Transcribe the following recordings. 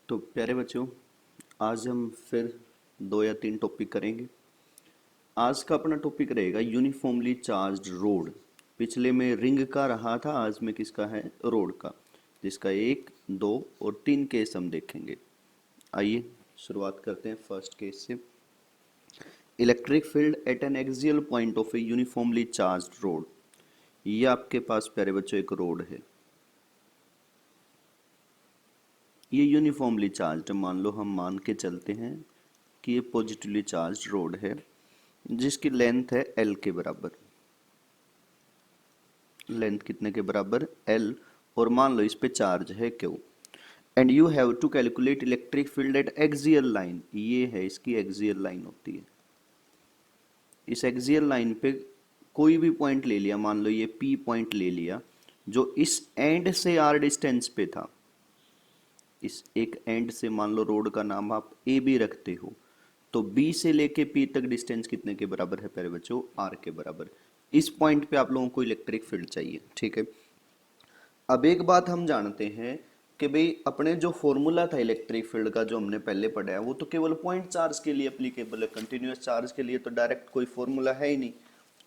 तो प्यारे बच्चों, आज हम फिर 2 या 3 टॉपिक करेंगे। आज का अपना टॉपिक रहेगा यूनिफॉर्मली चार्ज्ड रोड। पिछले में रिंग का रहा था, आज में किसका है? रोड का, जिसका 1, 2 और 3 केस हम देखेंगे। आइए शुरुआत करते हैं फर्स्ट केस से। Electric field eight N axial point of A uniformly charged road. ये आपके पास प्यारे बच्चों एक रोड है, ये यूनिफॉर्मली चार्ज्ड। मान लो, हम मान के चलते हैं कि ये पॉजिटिवली चार्ज्ड रोड है जिसकी लेंथ है L के बराबर। लेंथ कितने के बराबर? L। और मान लो इस पे चार्ज है Q। And you have to calculate electric field at axial line. ये है इसकी एक्सियल लाइन होती है। इस एक्सियल लाइन पे कोई भी पॉइंट ले लिया, मान लो ये P पॉइंट ले लिया जो इस एंड से R डिस्टेंस पे था। इस एक एंड से मान लो रोड का नाम आप A भी रखते हो, तो B से लेके P तक डिस्टेंस कितने के बराबर है प्यारे बच्चों? R के बराबर। इस पॉइंट पे आप लोगों को इलेक्ट्रिक फील्ड चाहिए, ठीक है। अब एक बात हम जानते हैं कि भाई अपने जो फॉर्मूला था इलेक्ट्रिक फील्ड का, जो हमने पहले पढ़ा है, वो तो केवल पॉइंट चार्ज के लिए एप्लीकेबल है। कंटिन्यूअस चार्ज के लिए तो डायरेक्ट कोई फॉर्मूला है ही नहीं।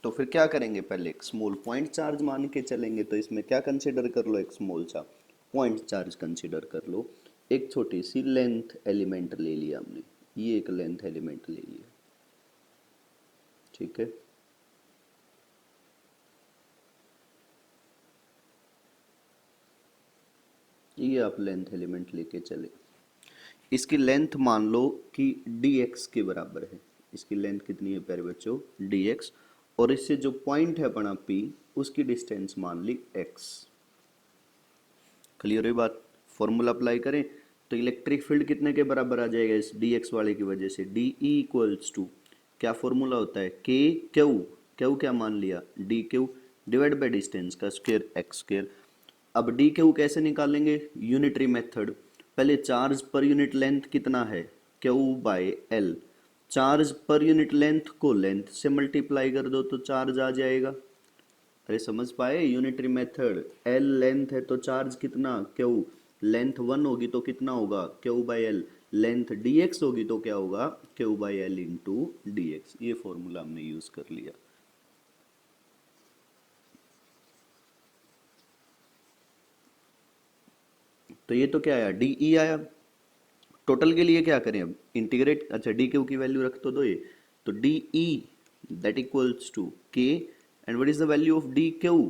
तो फिर क्या करेंगे? पहले एक स्मॉल पॉइंट चार्ज मान के चलेंगे। तो इसमें क्या कंसिडर कर लो? एक स्मॉल सा पॉइंट चार्ज कंसिडर कर लो। एक छोटी सी लेंथ एलिमेंट ले लिया हमने, ये एक लेंथ एलिमेंट ले लिया, ठीक है। ये आप लेंथ एलिमेंट लेके चले। इसकी लेंथ मान लो कि dx के बराबर है। इसकी लेंथ कितनी है प्यारे बच्चों? dx। और इससे जो पॉइंट है अपना P, उसकी डिस्टेंस मान ली x। क्लियर हुई बात? फॉर्मूला अप्लाई करें तो इलेक्ट्रिक फील्ड कितने के बराबर आ जाएगा? इस dx वाले की वजह से dE इक्वल्स टू, क्या फॉर्मूला होता है? k q। q क्या मान लिया? dq डिवाइड बाई डिस्टेंस का स्क्वायर x स्क्वायर। अब डी क्यू कैसे निकालेंगे? Unitary method. पहले चार्ज पर यूनिट लेंथ कितना है? Q by L. Charge per unit length को लेंथ से मल्टीप्लाई कर दो तो चार्ज आ जाएगा। अरे समझ पाए? Unitary method. एल लेंथ है तो चार्ज कितना? क्यू। लेंथ 1 होगी तो कितना होगा? Q by L. Length D x होगी तो क्या होगा? Q by L into D x. ये फॉर्मूला हमने यूज कर लिया। तो ये तो क्या आया? डी ई आया। टोटल के लिए क्या करें अब? इंटीग्रेट। अच्छा, डी क्यू की वैल्यू रख तो दो ये। तो D E that equals to K, and what is the value of D Q?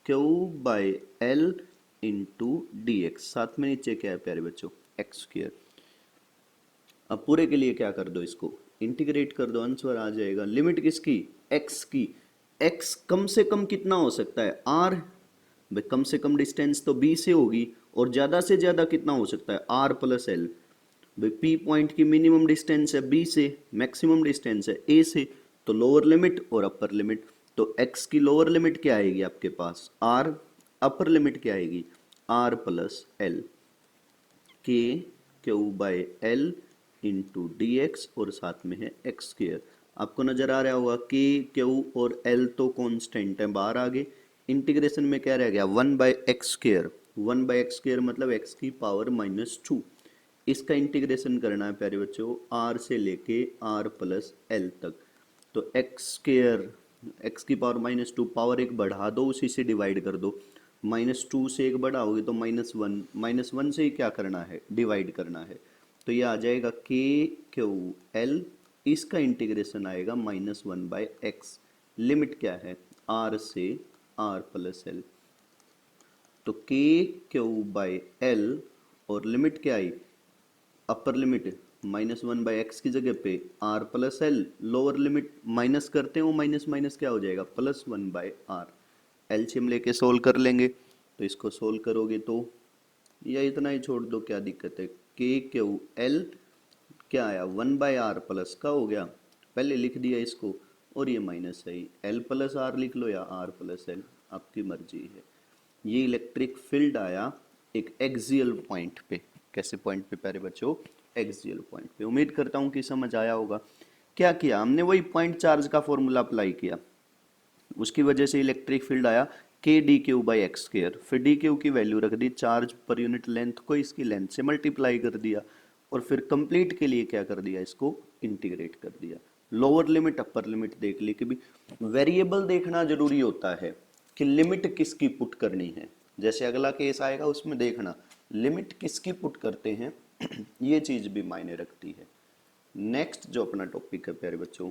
Q by L into D X. साथ में नीचे क्या है प्यारे बच्चों? X square. अब पूरे के लिए क्या कर दो? इसको इंटीग्रेट कर दो, आंसर आ जाएगा। लिमिट किसकी? एक्स की। एक्स कम से कम कितना हो सकता है? आर। भाई कम से कम डिस्टेंस तो बी से होगी, और ज्यादा से ज्यादा कितना हो सकता है? R plus L. भाई पी पॉइंट की मिनिमम डिस्टेंस है बी से, मैक्सिमम डिस्टेंस है ए से। तो लोअर लिमिट और अपर लिमिट। तो एक्स की लोअर लिमिट क्या आएगी आपके पास? आर। अपर लिमिट क्या आएगी? R plus L. K Q by L into D X, और साथ में है एक्स स्क्र। आपको नजर आ रहा होगा के क्यू और एल तो कॉन्स्टेंट है, बाहर आ गए। इंटीग्रेशन में क्या रह गया? 1/x²। 1/x² मतलब x की पावर -2। इसका इंटीग्रेशन करना है प्यारे बच्चों, r से लेके r प्लस एल तक। तो x², x की पावर -2, पावर एक बढ़ा दो, उसी से डिवाइड कर दो। -2 से एक बढ़ाओगे तो -1, -1 से ही क्या करना है? डिवाइड करना है। तो ये आ जाएगा के क्यू एल। इसका इंटीग्रेशन आएगा -1/x। लिमिट क्या है? r से r प्लस एल। तो के क्यू बाय एल, और लिमिट क्या आई? अपर लिमिट -1/x की जगह पे r plus L. Lower limit minus करते हो, माइनस माइनस क्या हो जाएगा? +1/r। एलसीएम लेके सोल्व कर लेंगे। तो इसको सोल्व करोगे तो या इतना ही छोड़ दो, क्या दिक्कत है? के क्यू एल क्या आया? 1/r प्लस का हो गया, पहले लिख दिया इसको, और ये माइनस है, एल प्लस आर लिख लो या आर प्लस एल, आपकी मर्जी है। ये इलेक्ट्रिक फील्ड आया एक एक्सियल पॉइंट पे। कैसे पॉइंट पे प्यारे बच्चों? एक्सियल पॉइंट पे। उम्मीद करता हूँ कि समझ आया होगा। क्या किया हमने? वही पॉइंट चार्ज का फॉर्मूला अप्लाई किया, उसकी वजह से इलेक्ट्रिक फील्ड आया के d Q by x square, फिर डी क्यू की वैल्यू रख दी, चार्ज पर यूनिट लेंथ को इसकी लेंथ से मल्टीप्लाई कर दिया, और फिर कंप्लीट के लिए क्या कर दिया, इसको इंटीग्रेट कर दिया। लोअर लिमिट अपर लिमिट देख ली कि भी वेरिएबल देखना जरूरी होता है कि लिमिट किसकी पुट करनी है। जैसे अगला केस आएगा उसमें देखना लिमिट किसकी पुट करते हैं ये चीज भी मायने रखती है। नेक्स्ट जो अपना टॉपिक है प्यारे बच्चों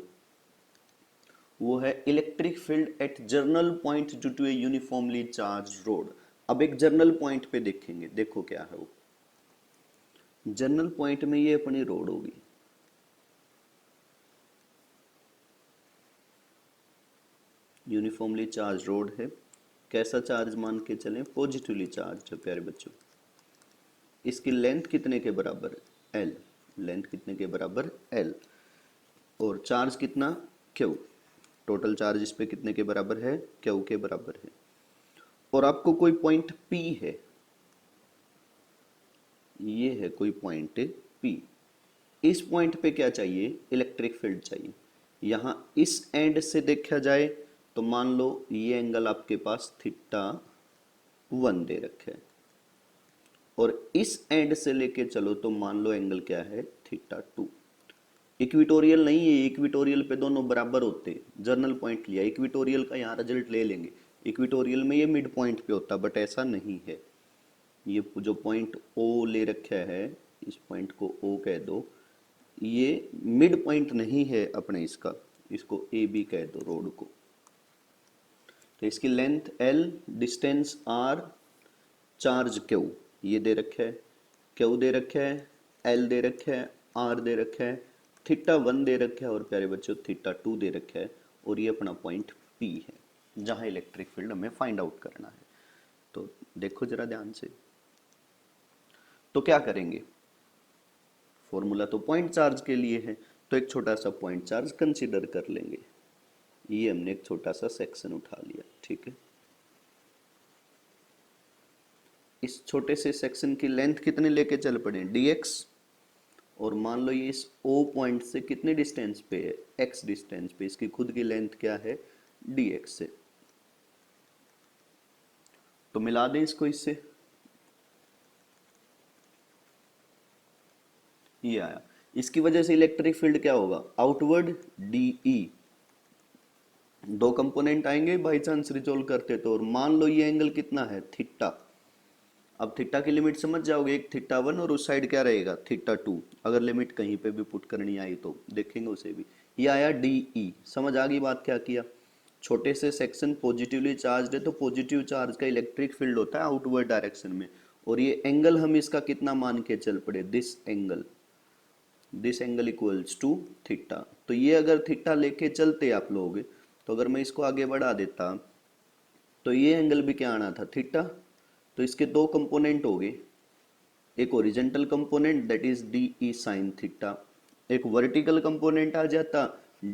वो है electric field at general point due to a uniformly charge rod. अब एक जर्नल पॉइंट पे देखेंगे, देखो क्या है वो। जर्नल पॉइंट में ये अपनी रोड होगी, यूनिफॉर्मली चार्ज रोड है। कैसा चार्ज मान के चलें, पॉजिटिवली चार्ज है प्यारे बच्चों। इसकी लेंथ कितने के बराबर है, एल, लेंथ कितने के बराबर एल, और चार्ज कितना क्यू, टोटल चार्ज इस पे कितने के बराबर है, क्यू के बराबर है। और आपको कोई पॉइंट पी है, ये है कोई पॉइंट पी, इस पॉइंट पे क्या चाहिए, इलेक्ट्रिक फील्ड चाहिए। यहां इस एंड से देखा जाए तो मान लो ये एंगल आपके पास थीटा 1 दे रखे है, और इस एंड से लेके चलो तो मान लो एंगल क्या है, थीटा 2। इक्विटोरियल नहीं है, इक्विटोरियल पे दोनों बराबर होते हैं। जर्नल पॉइंट लिया, इक्विटोरियल का यहाँ रिजल्ट ले लेंगे, इक्विटोरियल में ये मिड पॉइंट पे होता, बट ऐसा नहीं है। ये जो पॉइंट ओ ले रखा है, इस पॉइंट को ओ कह दो, ये मिड पॉइंट नहीं है अपने इसका, इसको ए बी कह दो रोड को। तो इसकी length L, distance R, charge Q ये दे रखा है, क्यू दे रखा है, एल दे रखा है, आर दे रखा है, थीटा 1 दे रखा है, और प्यारे बच्चों थीटा 2 दे रखा है, और ये अपना पॉइंट पी है जहां इलेक्ट्रिक फील्ड हमें फाइंड आउट करना है। तो देखो जरा ध्यान से, तो क्या करेंगे, फॉर्मूला तो पॉइंट चार्ज के लिए है, तो एक छोटा सा पॉइंट चार्ज कंसीडर कर लेंगे। ये हमने एक छोटा सा सेक्शन उठा लिया, ठीक है। इस छोटे से सेक्शन की लेंथ कितने लेके चल पड़े, dx, और मान लो ये इस O पॉइंट से कितने डिस्टेंस पे है, x डिस्टेंस पे, इसकी खुद की लेंथ क्या है, dx से। तो मिला दें इसको इससे, ये आया। इसकी वजह से इलेक्ट्रिक फील्ड क्या होगा, आउटवर्ड DE। दो कंपोनेंट आएंगे बाई चांस रिजोल्व करते तो, और मान लो ये एंगल कितना है, थीटा। अब थीटा की लिमिट समझ जाओगे, एक थीटा 1 और उस साइड क्या रहेगा, थीटा 2। अगर लिमिट कहीं पे भी पुट करनी आई तो देखेंगे उसे भी। ये आया DE, समझ आ गई बात क्या किया। छोटे से सेक्शन पॉजिटिवली चार्ज है, तो पॉजिटिव चार्ज का इलेक्ट्रिक फील्ड होता है आउटवर्ड डायरेक्शन में, और ये एंगल हम इसका कितना मान के चल पड़े, this angle equals to theta. तो ये अगर थीटा लेके चलते आप लोग, तो अगर मैं इसको आगे बढ़ा देता तो ये एंगल भी क्या आना था, थीटा। तो इसके दो कंपोनेंट हो गए, एक horizontal component that is DE sine theta, एक वर्टिकल कंपोनेंट आ जाता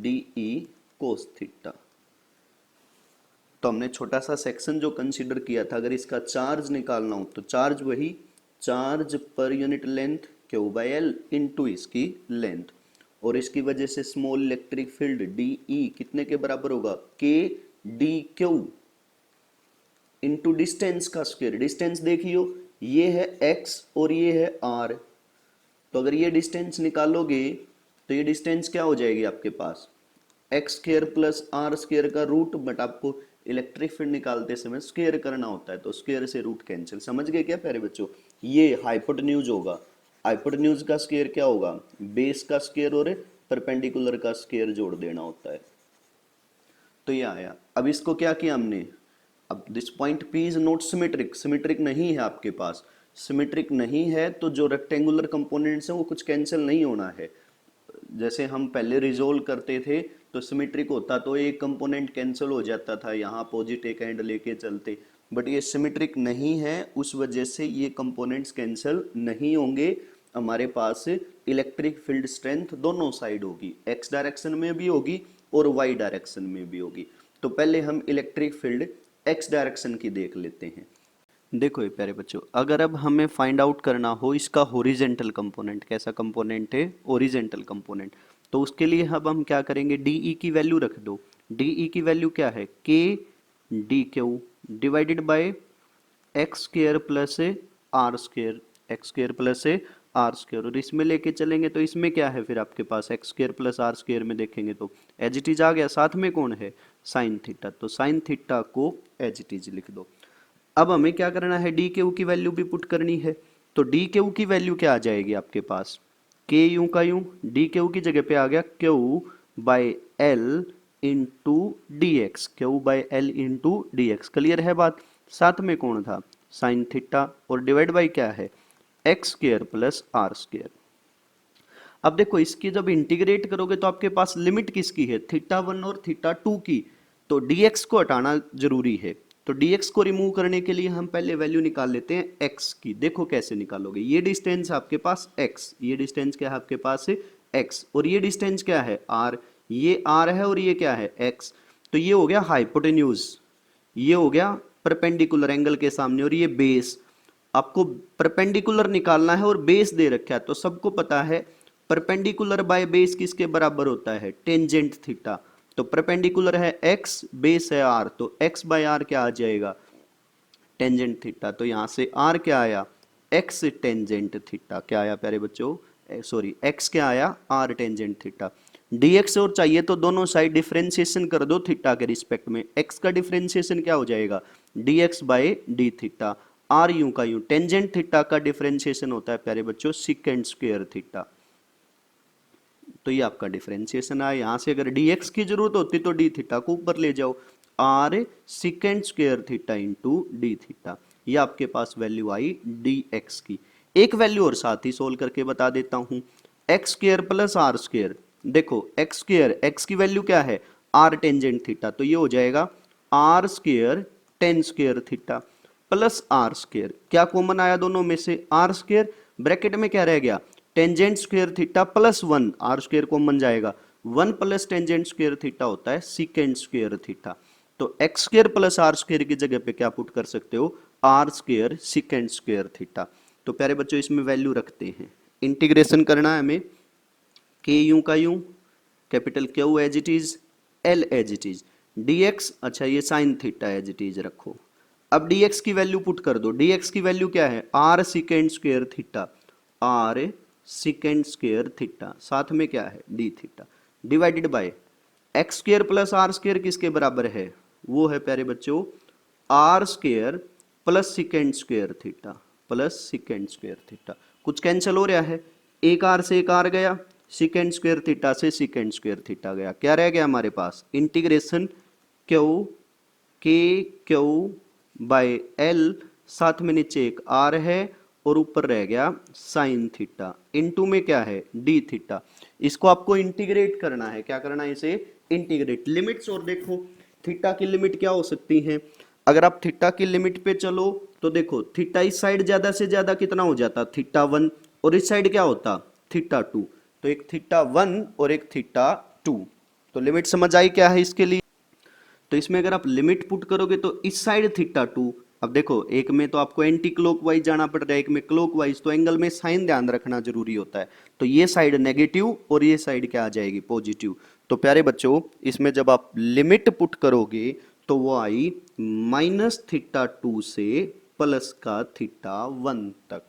DE कोस थीटा। तो हमने छोटा सा सेक्शन जो कंसीडर किया था, अगर इसका चार्ज निकालना हो तो चार्ज वही, charge per unit length Q by L into इसकी लेंथ, और इसकी वजह से स्मॉल इलेक्ट्रिक फील्ड DE कितने के बराबर होगा, के डी क्यू इंटू डिस्टेंस का स्क्वायर। डिस्टेंस देखियो, ये है x और ये है r, तो अगर ये डिस्टेंस निकालोगे तो ये डिस्टेंस क्या हो जाएगी आपके पास, X square plus R square का रूट, बट आपको इलेक्ट्रिक फील्ड निकालते समय स्क्वायर करना होता है, तो स्क्वायर से रूट कैंसिल। समझ गए क्या प्यारे बच्चों, ये हाइपोटेन्यूज होगा, हाइपोटेन्यूज का स्क्वायर क्या होगा, बेस का स्क्वायर और परपेंडिकुलर का स्क्वायर जोड़ देना होता है। तो ये आया। अब इसको क्या किया हमने, अब this point P is not symmetric, symmetric नहीं है आपके पास, सिमेट्रिक नहीं है तो जो रेक्टेंगुलर कंपोनेंट्स हैं वो कुछ कैंसिल नहीं होना है। जैसे हम पहले रिजोल्व करते थे तो सिमेट्रिक होता तो एक कंपोनेंट कैंसिल हो जाता था, यहाँ अपोजिट एक एंड लेके चलते, बट ये सिमेट्रिक नहीं है, उस वजह से ये कंपोनेंट्स कैंसिल नहीं होंगे। हमारे पास इलेक्ट्रिक फील्ड स्ट्रेंथ दोनों साइड होगी, एक्स डायरेक्शन में भी होगी और वाई डायरेक्शन में भी होगी। तो पहले हम इलेक्ट्रिक फील्ड एक्स डायरेक्शन की देख लेते हैं। देखो ये प्यारे बच्चों, अगर अब हमें फाइंड आउट करना हो इसका हॉरिजेंटल कंपोनेंट, कैसा कंपोनेंट है, हॉरिजेंटल कंपोनेंट, तो उसके लिए अब हम क्या करेंगे, DE की वैल्यू रख दो। DE की वैल्यू क्या है, K d Q divided by x square plus R square, x square plus R square, और इसमें लेके चलेंगे तो इसमें क्या है फिर आपके पास X square plus R square में देखेंगे तो एज इट इज आ गया, साथ में कौन है साइन थीटा, तो साइन थीटा को एज इट इज लिख दो। अब हमें क्या करना है, डी क्यू की वैल्यू भी पुट करनी है, तो डी क्यू की वैल्यू क्या आ जाएगी आपके पास, के यू का यू, डी क्यू की जगह पे आ गया Q by L into D x, Q by L into D x, clear है बात। साथ में कौन था साइन थीटा, और डिवाइड बाई क्या है x square plus R square. अब देखो इसकी जब इंटीग्रेट करोगे तो आपके पास लिमिट किसकी है, थीटा 1 और थीटा 2 की, तो dx को हटाना जरूरी है, तो dx को रिमूव करने के लिए हम पहले वैल्यू निकाल लेते हैं x की। देखो कैसे निकालोगे, ये डिस्टेंस आपके पास x, ये डिस्टेंस क्या है आपके पास है x, और ये डिस्टेंस क्या है r, ये r है और ये क्या है x, तो ये हो गया हाइपोटेन्यूज, ये हो गया परपेंडिकुलर एंगल के सामने, और ये बेस, आपको परपेंडिकुलर निकालना है और बेस दे रखा है, तो सबको पता है परपेंडिकुलर बाय बेस किसके बराबर होता है टेंजेंट थीटा, तो परपेंडिकुलर है x, बेस है r, तो x बाय r क्या आ जाएगा टेंजेंट थीटा, तो यहां से r क्या आया x टेंजेंट थीटा, क्या आया प्यारे बच्चों सॉरी x क्या आया r टेंजेंट थीटा। dx और चाहिए तो दोनों साइड डिफरेंशिएशन कर दो थीटा के रिस्पेक्ट में, x का डिफरेंशिएशन क्या हो जाएगा dx by d theta, R U का यू, टेंजेंट थीटा का डिफरेंशिएशन होता है प्यारे बच्चों सीकेंट स्क्वायर थीटा, तो ये आपका डिफरेंशिएशन आया। यहां से अगर dx की जरूरत होती तो डी थीटा को ऊपर ले जाओ, R secant square theta into d theta, ये आपके पास वैल्यू आई dx की। एक वैल्यू और साथ ही सोल्व करके बता देता हूं, x square plus R square, देखो एक्स स्क्वायर, एक्स की वैल्यू क्या है आर टेंजेंट थीटा, तो ये हो जाएगा R square tan square theta plus R square, क्या कॉमन आया दोनों में से आर स्क्वायर, ब्रैकेट में क्या रह गया tangent square theta plus 1, R square common जाएगा, 1 प्लस टेंजेंट स्क्वायर थीटा होता है सीकेंट स्क्वायर थीटा, तो x square plus R square की जगह पे क्या पुट कर सकते हो R square secant square theta. तो प्यारे बच्चों इसमें वैल्यू रखते हैं, इंटीग्रेशन करना है हमें, के यू का U, capital Q as it is, L as it is, dx, अच्छा ये sine theta as it is रखो। अब dx की वैल्यू पुट कर दो, dx की वैल्यू क्या है r secant square theta, r secant square theta, साथ में क्या है d theta, divided by x square plus R square किसके बराबर है, वो है प्यारे बच्चों R square plus secant square theta, plus secant square theta, कुछ कैंसिल हो रहा है, एक आर से एक आर गया, सीकेंट स्क्वायर थीटा से सीकेंट स्क्वायर थीटा गया, क्या रह गया हमारे पास integration Q K Q by L, साथ में नीचे एक आर है और ऊपर रह गया साइन थीटा, इनटू में क्या है डी थीटा, इसको आपको इंटीग्रेट करना है, क्या करना है इसे इंटीग्रेट, लिमिट्स, और देखो थीटा की लिमिट क्या हो सकती है, अगर आप थीटा की लिमिट पे चलो तो देखो थीटा इस साइड ज्यादा से ज्यादा कितना हो जाता थीटा 1, और इस साइड क्या होता थीटा 2, तो एक थीटा 1 और एक थीटा 2, तो लिमिट समझ आई क्या है इसके लिए। तो इसमें अगर आप लिमिट पुट करोगे तो इस साइड थीटा 2, अब देखो एक में तो आपको एंटी क्लॉकवाइज जाना पड़ रहा है, एक में क्लॉकवाइज, तो एंगल में साइन ध्यान रखना जरूरी होता है, तो ये साइड नेगेटिव और ये साइड क्या आ जाएगी पॉजिटिव, तो प्यारे बच्चों इसमें जब आप लिमिट पुट करोगे तो वो आई माइनस थीटा 2 से प्लस का थीटा 1 तक।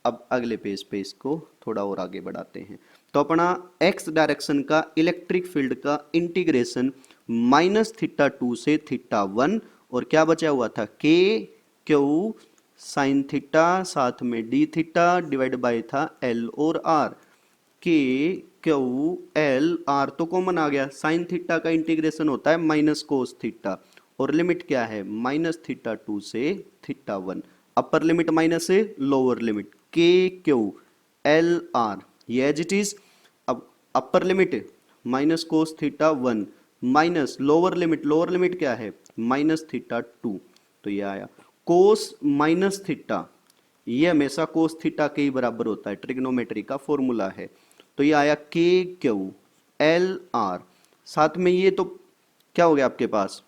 अब अगले पेज पे इसको थोड़ा और आगे बढ़ाते हैं, तो अपना एक्स डायरेक्शन का इलेक्ट्रिक फील्ड का इंटीग्रेशन माइनस थीटा 2 से थीटा 1, और क्या बचा हुआ था के क्यू साइन थीटा, साथ में डी थीटा, डिवाइड बाय था एल और आर, के क्यू एल आर तो कॉमन आ गया, साइन थीटा का इंटीग्रेशन होता है माइनस कोस थीटा, और लिमिट क्या है माइनस थीटा 2 से थीटा 1, अपर लिमिट माइनस से लोअर लिमिट के क्यू एल आर, ये एज इट इज। अब upper limit minus cos theta 1 minus lower limit क्या है माइनस थीटा 2, तो ये आया कोस माइनस थीटा, ये हमेशा कोस थीटा के ही बराबर होता है, ट्रिग्नोमेट्री का फॉर्मूला है, तो ये आया के क्यू एल आर, साथ में ये तो क्या हो गया आपके पास,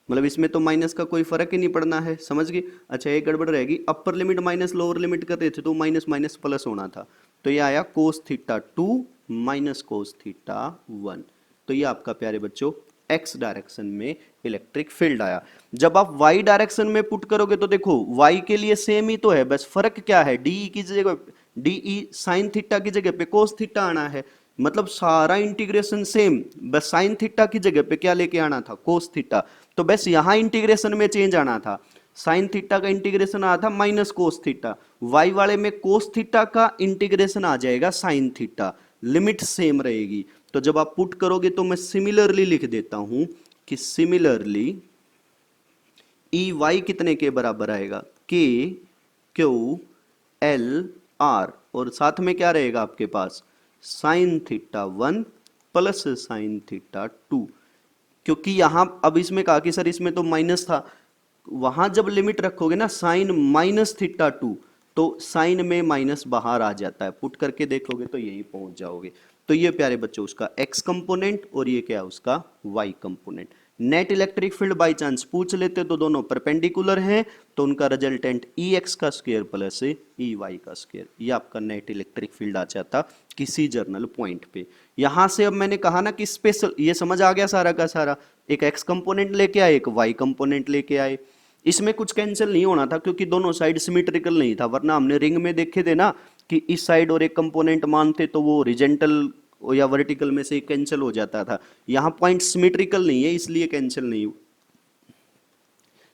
मतलब इसमें तो माइनस का कोई फर्क ही नहीं पड़ना है, समझ गए। अच्छा एक गड़बड़ रहेगी, upper limit minus lower limit कर रहे थे तो माइनस माइनस प्लस होना था, तो ये आया cos theta 2 minus cos theta 1, तो ये आपका प्यारे बच्चों एक्स डायरेक्शन में इलेक्ट्रिक फील्ड आया। जब आप वाई डायरेक्शन में पुट करोगे तो देखो वाई के लिए सेम ही तो है, बस फर्क क्या है, डीई की जगह डीई साइन थीटा की जगह पे कोस थीटा आना है, मतलब सारा इंटीग्रेशन सेम, बस साइन थीटा की जगह पे क्या लेके आना था, कोस थीटा। तो बस यहां इंटीग्रेशन में चेंज आना था, साइन थीटा का इंटीग्रेशन आया था माइनस कोस थीटा, वाई वाले में कोस थीटा का इंटीग्रेशन आ जाएगा साइन थीटा, लिमिट सेम रहेगी। तो जब आप पुट करोगे तो मैं सिमिलरली लिख देता हूं कि सिमिलरली ई वाई कितने के बराबर आएगा, के क्यू एल आर, और साथ में क्या रहेगा आपके पास sine theta 1 plus sine theta 2, क्योंकि यहां अब इसमें कहा कि सर इसमें तो माइनस था, वहां जब लिमिट रखोगे ना साइन माइनस थीटा 2, तो साइन में माइनस बाहर आ जाता है, पुट करके देखोगे तो यही पहुंच जाओगे। तो ये प्यारे बच्चों उसका x कंपोनेंट और ये क्या है उसका y component. Net electric field by chance पूछ लेते तो दोनों परपेंडिकुलर हैं, तो उनका रिजल्टेंट Ex का स्क्वायर प्लस Ey का स्क्वायर, ये आपका नेट इलेक्ट्रिक फील्ड आ जाता किसी जर्नल पॉइंट पे। यहां से अब मैंने कहा ना कि स्पेशल, ये समझ आ गया सारा का सारा, एक x कंपोनेंट लेके आए एक y कंपोनेंट लेके आए, इसमें कुछ कैंसिल नहीं होना था क्योंकि दोनों साइड सिमेट्रिकल नहीं था, वरना हमने रिंग में देखे थे ना कि इस साइड और एक कंपोनेंट मानते तो वो रिजेंटल या वर्टिकल में से कैंसिल हो जाता था, यहाँ पॉइंट सिमेट्रिकल नहीं है इसलिए कैंसिल नहीं।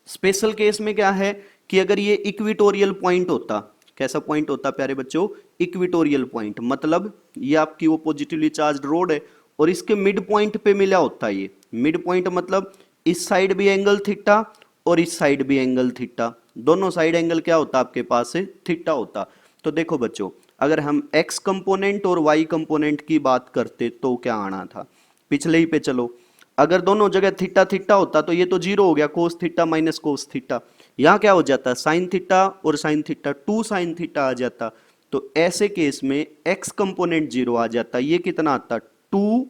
स्पेशल केस में क्या है कि अगर ये इक्विटोरियल पॉइंट होता, कैसा पॉइंट होता प्यारे बच्चों, इक्विटोरियल पॉइंट, मतलब ये आपकी वो पॉजिटिवली चार्ज्ड रोड है और इसके मिड पॉइंट पे मिला होता, ये मिड पॉइंट मतलब इस साइड भी एंगल थीटा और इस साइड भी एंगल थीटा, दोनों साइड एंगल क्या होता आपके पास से थीटा होता। तो देखो बच्चों अगर हम x कंपोनेंट और y कंपोनेंट की बात करते तो क्या आना था, पिछले ही पे चलो, अगर दोनों जगह थीटा थीटा होता तो ये तो जीरो हो गया, cos theta minus cos theta, यहाँ क्या हो जाता साइन थीटा और साइन थीटा 2 साइन थीटा आ जाता, तो ऐसे केस में x कंपोनेंट जीरो आ जाता, ये कितना आता 2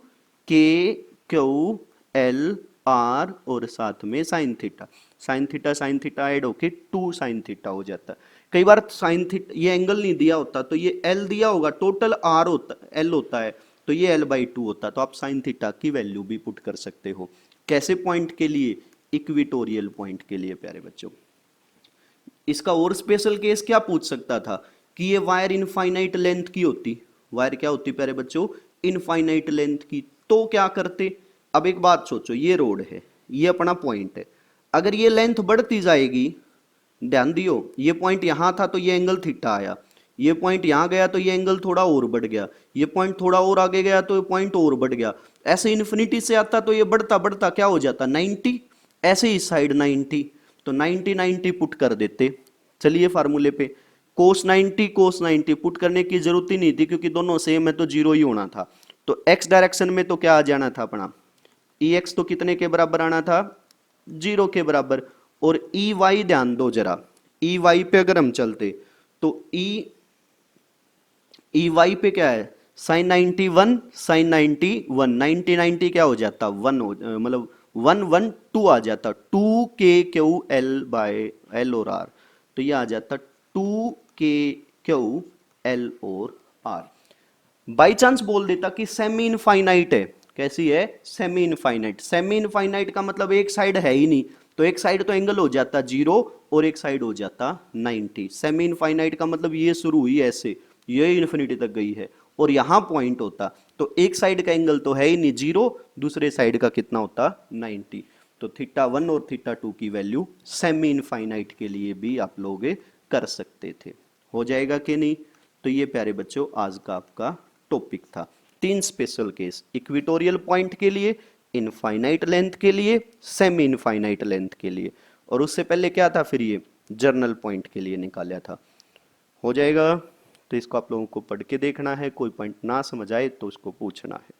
के क्यू एल आर और साथ में साइन थीटा ऐड होके 2 साइन थीटा हो जाता। कई बार साइन थीटा ये एंगल नहीं दिया होता तो ये एल दिया होगा, टोटल आर होता एल होता है तो ये एल बाई 2 होता, तो आप साइन थीटा की वैल्यू भी पुट कर सकते हो। कैसे पॉइंट के लिए, इक्विटोरियल पॉइंट के लिए प्यारे बच्चों। इसका और स्पेशल केस क्या पूछ सकता था कि ये वायर इनफाइनाइट लेंथ की होती, वायर क्या होती प्यारे बच्चों इनफाइनाइट लेंथ की, तो क्या करते। अब एक बात सोचो, ये रोड है, ये अपना पॉइंट है, अगर ये लेंथ बढ़ती जाएगी, ध्यान दियो ये पॉइंट यहां था तो ये एंगल थीटा आया, ये पॉइंट यहां गया तो ये एंगल थोड़ा और बढ़ गया, ये पॉइंट थोड़ा और आगे गया तो ये पॉइंट और बढ़ गया, ऐसे इन्फिनिटी से आता तो ये बढ़ता बढ़ता क्या हो जाता 90, ऐसे ही साइड 90, तो 90 90 पुट कर देते। चलिए फार्मूले पे कोस 90 पुट करने की जरूरत ही नहीं थी क्योंकि दोनों सेम है तो जीरो ही होना था। तो एक्स डायरेक्शन में तो क्या आ जाना था अपना ई एक्स तो कितने के बराबर आना था 0 के बराबर, और ई वाई ध्यान दो जरा, ई वाई पे अगर हम चलते तो ई वाई पे क्या है साइन 91 साइन 91 90 90 क्या हो जाता 1 हो मतलब 1 1 2 आ जाता 2 के क्यू एल बाय एल और आर, तो ये आ जाता 2 के क्यू एल और आर। बाई चांस बोल देता कि सेमी इनफाइनाइट है, कैसी है सेमी इनफाइनाइट, सेमी इनफाइनाइट का मतलब एक साइड है ही नहीं, तो एक साइड तो एंगल हो जाता 0 और एक साइड हो जाता 90, सेमी इनफाइनाइट का मतलब ये शुरू हुई ऐसे ये इन्फिनिटी तक गई है और यहां पॉइंट होता, तो एक साइड का एंगल तो है ही नहीं 0, दूसरे साइड का कितना होता 90, तो थीटा 1 और थीटा 2 की वैल्यू सेमी इनफाइनाइट के लिए भी आप लोग कर सकते थे। हो जाएगा कि नहीं। तो ये प्यारे बच्चों आज का आपका टॉपिक था, 3 स्पेशल केस, इक्विटोरियल पॉइंट के लिए, इनफाइनाइट लेंथ के लिए, सेमी इनफाइनाइट लेंथ के लिए, और उससे पहले क्या था फिर ये जर्नल पॉइंट के लिए निकाला था। हो जाएगा। तो इसको आप लोगों को पढ़ के देखना है, कोई पॉइंट ना समझ आए तो उसको पूछना है।